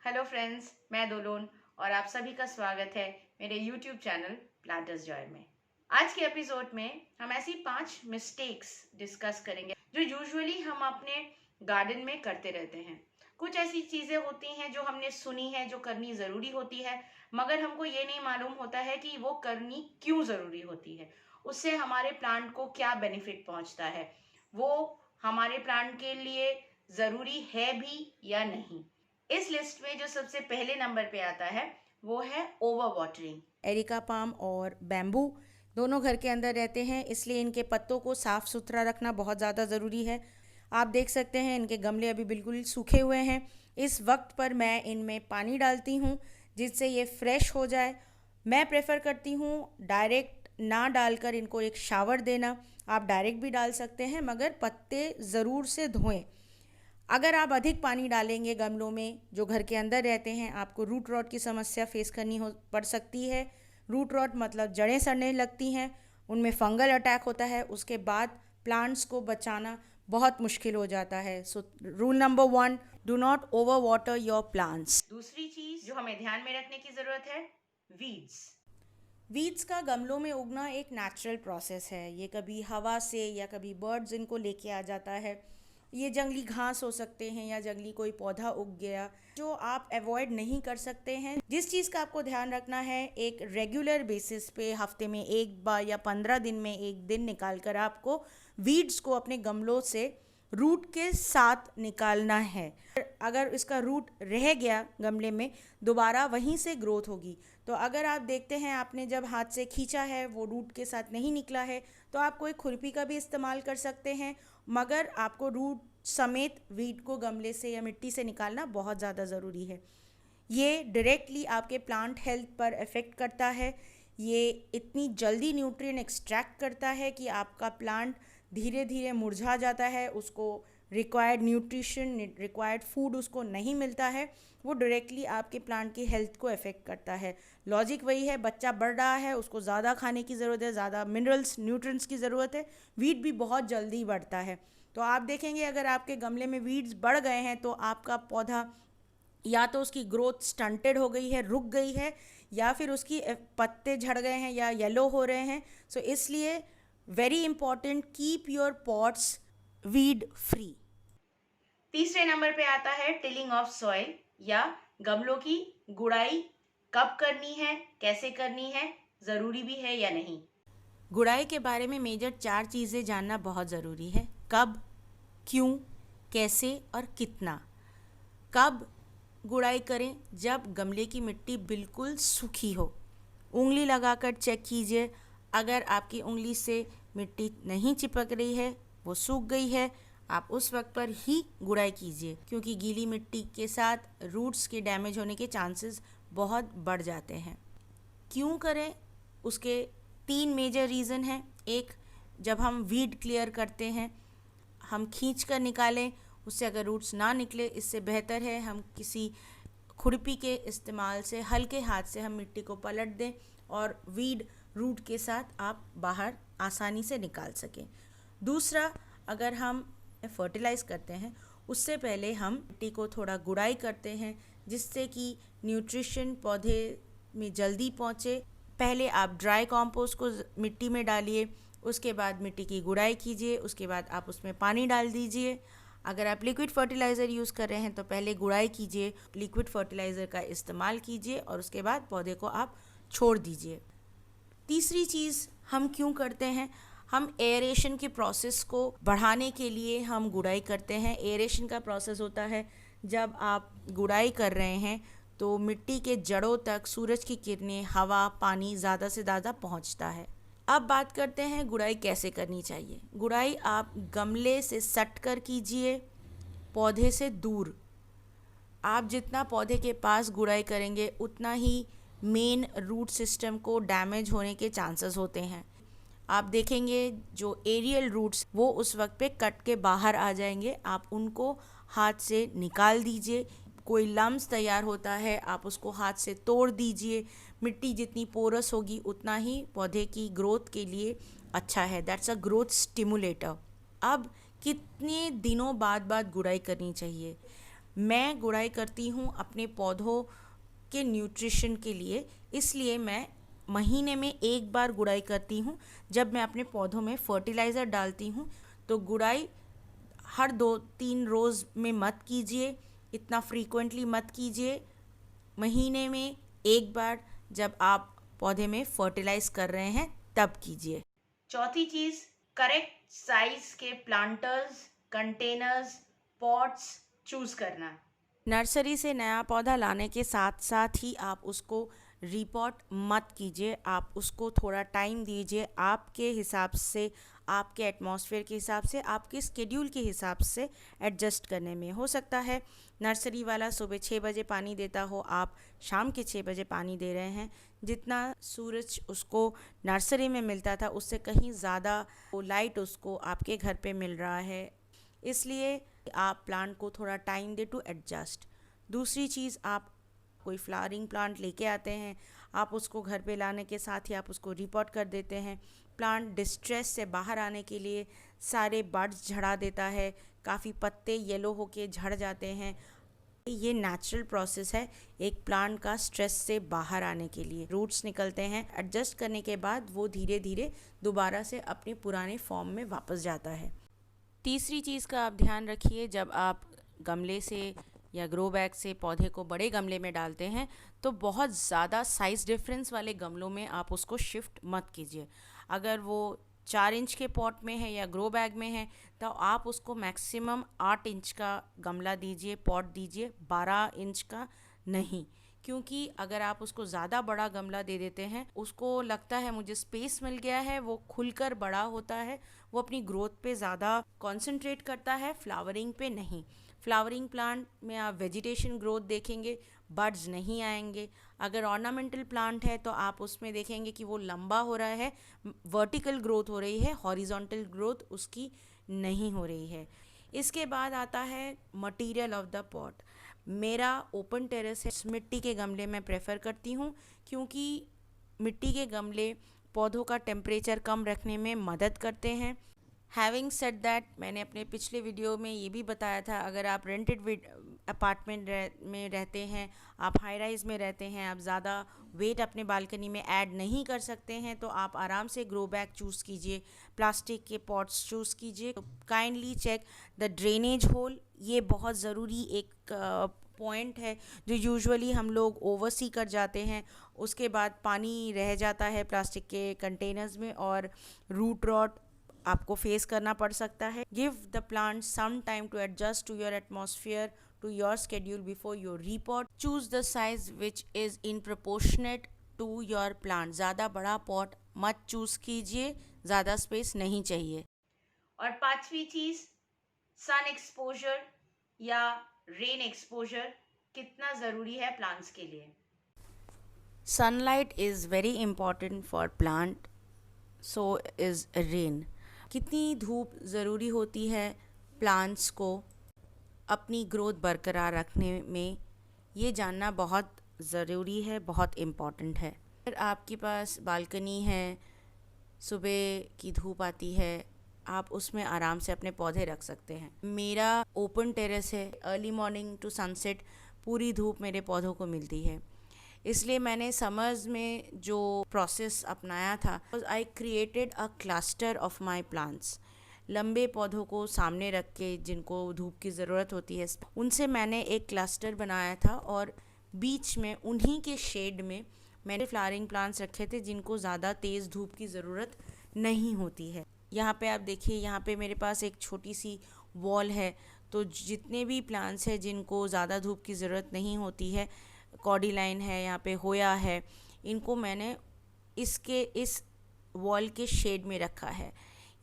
Hello friends, मैं दोलोन और आप सभी का स्वागत है मेरे यूट्यूब चैनल प्लांटर्स जॉय में। आज के एपिसोड में हम ऐसी 5 मिस्टेक्स डिस्कस करेंगे जो यूजुअली हम अपने गार्डन में करते रहते हैं। कुछ ऐसी चीज़ें होती हैं जो हमने सुनी है, जो करनी ज़रूरी होती है, मगर हमको ये नहीं मालूम होता है कि वो करनी क्यों ज़रूरी होती है, उससे हमारे प्लांट को क्या बेनिफिट पहुंचता है, वो हमारे प्लांट के लिए ज़रूरी है भी या नहीं। इस लिस्ट में जो सबसे पहले नंबर पे आता है वो है ओवर वाटरिंग। एरिका पाम और बैम्बू दोनों घर के अंदर रहते हैं, इसलिए इनके पत्तों को साफ़ सुथरा रखना बहुत ज़्यादा ज़रूरी है। आप देख सकते हैं इनके गमले अभी बिल्कुल सूखे हुए हैं। इस वक्त पर मैं इनमें पानी डालती हूँ जिससे ये फ्रेश हो जाए। मैं प्रेफर करती हूँ डायरेक्ट ना डालकर इनको एक शावर देना। आप डायरेक्ट भी डाल सकते हैं, मगर पत्ते ज़रूर से धोएं। अगर आप अधिक पानी डालेंगे गमलों में जो घर के अंदर रहते हैं, आपको रूट रॉट की समस्या फेस करनी हो पड़ सकती है। रूट रॉट मतलब जड़ें सड़ने लगती हैं, उनमें फंगल अटैक होता है, उसके बाद प्लांट्स को बचाना बहुत मुश्किल हो जाता है। So rule number 1, do not over water your plants. दूसरी चीज जो हमें ध्यान में रखने की जरूरत है, वीड्स। वीड्स का गमलों में उगना एक नेचुरल प्रोसेस है। ये कभी हवा से या कभी बर्ड्स इनको लेके आ जाता है। ये जंगली घास हो सकते हैं या जंगली कोई पौधा उग गया जो आप अवॉइड नहीं कर सकते हैं। जिस चीज़ का आपको ध्यान रखना है, एक रेगुलर बेसिस पे हफ्ते में एक बार या 15 दिन में एक दिन निकाल कर आपको वीड्स को अपने गमलों से रूट के साथ निकालना है। अगर इसका रूट रह गया गमले में, दोबारा वहीं से ग्रोथ होगी। तो अगर आप देखते हैं आपने जब हाथ से खींचा है वो रूट के साथ नहीं निकला है, तो आप कोई खुरपी का भी इस्तेमाल कर सकते हैं, मगर आपको रूट समेत वीड को गमले से या मिट्टी से निकालना बहुत ज़्यादा ज़रूरी है। ये डायरेक्टली आपके प्लांट हेल्थ पर इफ़ेक्ट करता है। ये इतनी जल्दी न्यूट्रिएंट एक्सट्रैक्ट करता है कि आपका प्लांट धीरे धीरे मुरझा जाता है, उसको रिक्वायर्ड न्यूट्रिशन, रिक्वायर्ड फूड उसको नहीं मिलता है। वो डायरेक्टली आपके प्लांट की हेल्थ को अफेक्ट करता है। लॉजिक वही है, बच्चा बढ़ रहा है, उसको ज़्यादा खाने की ज़रूरत है, ज़्यादा मिनरल्स न्यूट्रिएंट्स की ज़रूरत है। वीट भी बहुत जल्दी बढ़ता है। तो आप देखेंगे अगर आपके गमले में वीड्स बढ़ गए हैं तो आपका पौधा या तो उसकी ग्रोथ स्टंटेड हो गई है, रुक गई है, या फिर उसकी पत्ते झड़ गए हैं या येलो हो रहे हैं। सो इसलिए very important, keep your pots weed free. तीसरे नंबर पे आता है टिलिंग ऑफ सॉइल या गमलों की गुड़ाई। कब करनी है, कैसे करनी है, जरूरी भी है या नहीं। गुड़ाई के बारे में मेजर 4 चीज़ें जानना बहुत ज़रूरी है। कब, क्यों, कैसे और कितना। कब गुड़ाई करें? जब गमले की मिट्टी बिल्कुल सूखी हो। उंगली लगाकर चेक कीजिए, अगर आपकी उंगली से मिट्टी नहीं चिपक रही है, वो सूख गई है, आप उस वक्त पर ही गुड़ाई कीजिए, क्योंकि गीली मिट्टी के साथ रूट्स के डैमेज होने के चांसेस बहुत बढ़ जाते हैं। क्यों करें? उसके 3 मेजर रीज़न हैं। एक, जब हम वीड क्लियर करते हैं, हम खींच कर निकालें। उससे अगर रूट्स ना निकले, इससे बेहतर है हम किसी खुरपी के इस्तेमाल से हल्के हाथ से हम मिट्टी को पलट दें और वीड रूट के साथ आप बाहर आसानी से निकाल सकें। दूसरा, अगर हम फर्टिलाइज़ करते हैं उससे पहले हम मिट्टी को थोड़ा गुड़ाई करते हैं, जिससे कि न्यूट्रिशन पौधे में जल्दी पहुँचे। पहले आप ड्राई कंपोस्ट को मिट्टी में डालिए, उसके बाद मिट्टी की गुड़ाई कीजिए, उसके बाद आप उसमें पानी डाल दीजिए। अगर आप लिक्विड फर्टिलाइज़र यूज़ कर रहे हैं तो पहले गुड़ाई कीजिए, लिक्विड फर्टिलाइज़र का इस्तेमाल कीजिए और उसके बाद पौधे को आप छोड़ दीजिए। तीसरी चीज़ हम क्यों करते हैं? हम एयरेशन के प्रोसेस को बढ़ाने के लिए हम गुड़ाई करते हैं। एयरेशन का प्रोसेस होता है, जब आप गुड़ाई कर रहे हैं तो मिट्टी के जड़ों तक सूरज की किरणें, हवा, पानी ज़्यादा से ज़्यादा पहुंचता है। अब बात करते हैं गुड़ाई कैसे करनी चाहिए। गुड़ाई आप गमले से सट कर कीजिए, पौधे से दूर। आप जितना पौधे के पास गुड़ाई करेंगे उतना ही मेन रूट सिस्टम को डैमेज होने के चांसेस होते हैं। आप देखेंगे जो एरियल रूट्स वो उस वक्त पे कट के बाहर आ जाएंगे, आप उनको हाथ से निकाल दीजिए। कोई लम्स तैयार होता है, आप उसको हाथ से तोड़ दीजिए। मिट्टी जितनी पोरस होगी उतना ही पौधे की ग्रोथ के लिए अच्छा है। That's a growth stimulator. अब कितने दिनों बाद गुड़ाई करनी चाहिए? मैं गुड़ाई करती हूँ अपने पौधों के न्यूट्रिशन के लिए, इसलिए मैं महीने में एक बार गुड़ाई करती हूँ। जब मैं अपने पौधों में फर्टिलाइज़र डालती हूँ तो गुड़ाई हर 2-3 रोज़ में मत कीजिए, इतना फ्रीक्वेंटली मत कीजिए। महीने में एक बार जब आप पौधे में फर्टिलाइज कर रहे हैं तब कीजिए। चौथी चीज, करेक्ट साइज के प्लांटर्स, कंटेनर्स, पॉट्स चूज करना। नर्सरी से नया पौधा लाने के साथ साथ ही आप उसको रिपोर्ट मत कीजिए, आप उसको थोड़ा टाइम दीजिए, आपके हिसाब से, आपके एटमॉस्फेयर के हिसाब से, आपके स्केड्यूल के हिसाब से एडजस्ट करने में। हो सकता है नर्सरी वाला सुबह 6 बजे पानी देता हो, आप शाम के 6 बजे पानी दे रहे हैं। जितना सूरज उसको नर्सरी में मिलता था उससे कहीं ज़्यादा लाइट उसको आपके घर पे मिल रहा है, इसलिए आप प्लांट को थोड़ा टाइम दे टू एडजस्ट। दूसरी चीज़, आप कोई फ्लावरिंग प्लांट लेके आते हैं, आप उसको घर पे लाने के साथ ही आप उसको रिपोर्ट कर देते हैं। प्लांट डिस्ट्रेस से बाहर आने के लिए सारे बड्स झड़ा देता है, काफ़ी पत्ते येलो होके झड़ जाते हैं। ये नेचुरल प्रोसेस है एक प्लांट का स्ट्रेस से बाहर आने के लिए। रूट्स निकलते हैं, एडजस्ट करने के बाद वो धीरे धीरे दोबारा से अपने पुराने फॉर्म में वापस जाता है। तीसरी चीज़ का आप ध्यान रखिए, जब आप गमले से या ग्रो बैग से पौधे को बड़े गमले में डालते हैं तो बहुत ज़्यादा साइज़ डिफरेंस वाले गमलों में आप उसको शिफ्ट मत कीजिए। अगर वो 4 इंच के पॉट में है या ग्रो बैग में है तो आप उसको मैक्सिमम 8 इंच का गमला दीजिए, पॉट दीजिए, 12 इंच का नहीं। क्योंकि अगर आप उसको ज़्यादा बड़ा गमला दे देते हैं, उसको लगता है मुझे स्पेस मिल गया है, वो खुलकर बड़ा होता है, वो अपनी ग्रोथ पे ज़्यादा कंसंट्रेट करता है, फ्लावरिंग पे नहीं। फ्लावरिंग प्लांट में आप वेजिटेशन ग्रोथ देखेंगे, बड्स नहीं आएंगे। अगर ऑर्नामेंटल प्लांट है तो आप उसमें देखेंगे कि वो लंबा हो रहा है, वर्टिकल ग्रोथ हो रही है, हॉरिजॉन्टल ग्रोथ उसकी नहीं हो रही है। इसके बाद आता है मटेरियल ऑफ द पॉट। मेरा ओपन टेरेस है, मिट्टी के गमले मैं प्रेफर करती हूँ क्योंकि मिट्टी के गमले पौधों का टेम्परेचर कम रखने में मदद करते हैं। हैविंग सेड दैट, मैंने अपने पिछले वीडियो में ये भी बताया था, अगर आप रेंटेड अपार्टमेंट में रहते हैं, आप हाई राइज में रहते हैं, आप ज़्यादा वेट अपने बालकनी में ऐड नहीं कर सकते हैं तो आप आराम से ग्रो बैग चूज़ कीजिए, प्लास्टिक के पॉट्स चूज़ कीजिए। Kindly check the drainage hole, ये बहुत ज़रूरी एक पॉइंट है जो यूजुअली हम लोग ओवरसी कर जाते हैं। उसके बाद पानी रह जाता है प्लास्टिक के कंटेनर्स में और रूट रॉट आपको फेस करना पड़ सकता है। Give the plant some time to adjust to your atmosphere, to your schedule before your repot. Choose the size which is in proportionate to your plant. ज़्यादा बड़ा पॉट मत चूज़ कीजिए, ज़्यादा स्पेस नहीं चाहिए। और पांचवी चीज, सन एक्सपोजर या रेन एक्सपोजर कितना ज़रूरी है प्लांट्स के लिए। Sunlight is very important for plant, so is rain. कितनी धूप ज़रूरी होती है प्लांट्स को अपनी ग्रोथ बरकरार रखने में, ये जानना बहुत ज़रूरी है, बहुत इम्पॉर्टेंट है। अगर आपके पास बालकनी है, सुबह की धूप आती है, आप उसमें आराम से अपने पौधे रख सकते हैं। मेरा ओपन टेरेस है, अर्ली मॉर्निंग टू सनसेट पूरी धूप मेरे पौधों को मिलती है, इसलिए मैंने समर्स में जो प्रोसेस अपनाया था, I created a cluster of my plants. लंबे पौधों को सामने रख के जिनको धूप की ज़रूरत होती है, उनसे मैंने एक क्लस्टर बनाया था और बीच में उन्हीं के शेड में मैंने फ्लावरिंग प्लांट्स रखे थे जिनको ज़्यादा तेज़ धूप की ज़रूरत नहीं होती है। यहाँ पे आप देखिए, यहाँ पे मेरे पास एक छोटी सी वॉल है, तो जितने भी प्लांट्स हैं जिनको ज़्यादा धूप की ज़रूरत नहीं होती है, कॉर्डिलाइन है, यहाँ पे होया है, इनको मैंने इस वॉल के शेड में रखा है।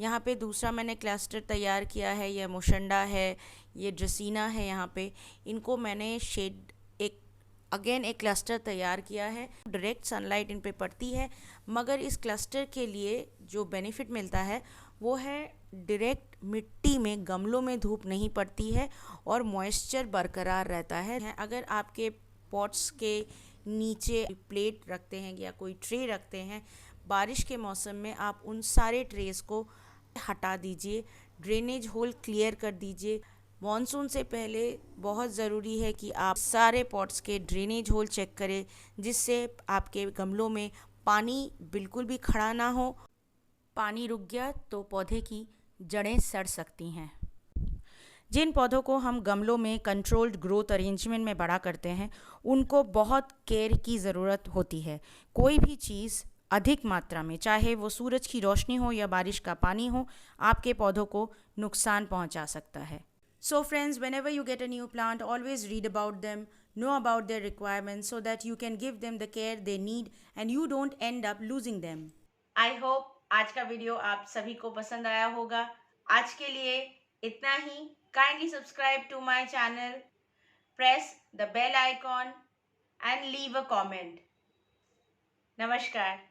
यहाँ पे दूसरा मैंने क्लस्टर तैयार किया है, यह मोशंडा है, ये ड्रेसिना है, यहाँ पे इनको मैंने शेड एक क्लस्टर तैयार किया है। डायरेक्ट सनलाइट इन पे पड़ती है, मगर इस क्लस्टर के लिए जो बेनिफिट मिलता है वो है डायरेक्ट मिट्टी में, गमलों में धूप नहीं पड़ती है और मॉइस्चर बरकरार रहता है। अगर आपके पॉट्स के नीचे प्लेट रखते हैं या कोई ट्रे रखते हैं, बारिश के मौसम में आप उन सारे ट्रेस को हटा दीजिए, ड्रेनेज होल क्लियर कर दीजिए, मॉनसून से पहले बहुत ज़रूरी है कि आप सारे पॉट्स के ड्रेनेज होल चेक करें, जिससे आपके गमलों में पानी बिल्कुल भी खड़ा ना हो। पानी रुक गया तो पौधे की जड़ें सड़ सकती हैं। जिन पौधों को हम गमलों में कंट्रोल्ड ग्रोथ अरेंजमेंट में बड़ा करते हैं, उनको बहुत केयर की ज़रूरत होती है। कोई भी चीज़ अधिक मात्रा में, चाहे वो सूरज की रोशनी हो या बारिश का पानी हो, आपके पौधों को नुकसान पहुंचा सकता है। So friends, whenever you get a new plant, always read about them, know about their requirements so that you can give them the care they need and you don't end up losing them. I hope आज का video आप सभी को पसंद आया होगा। आज के लिए इतना ही। Kindly subscribe to my channel, press the bell icon and leave a comment. नमस्कार।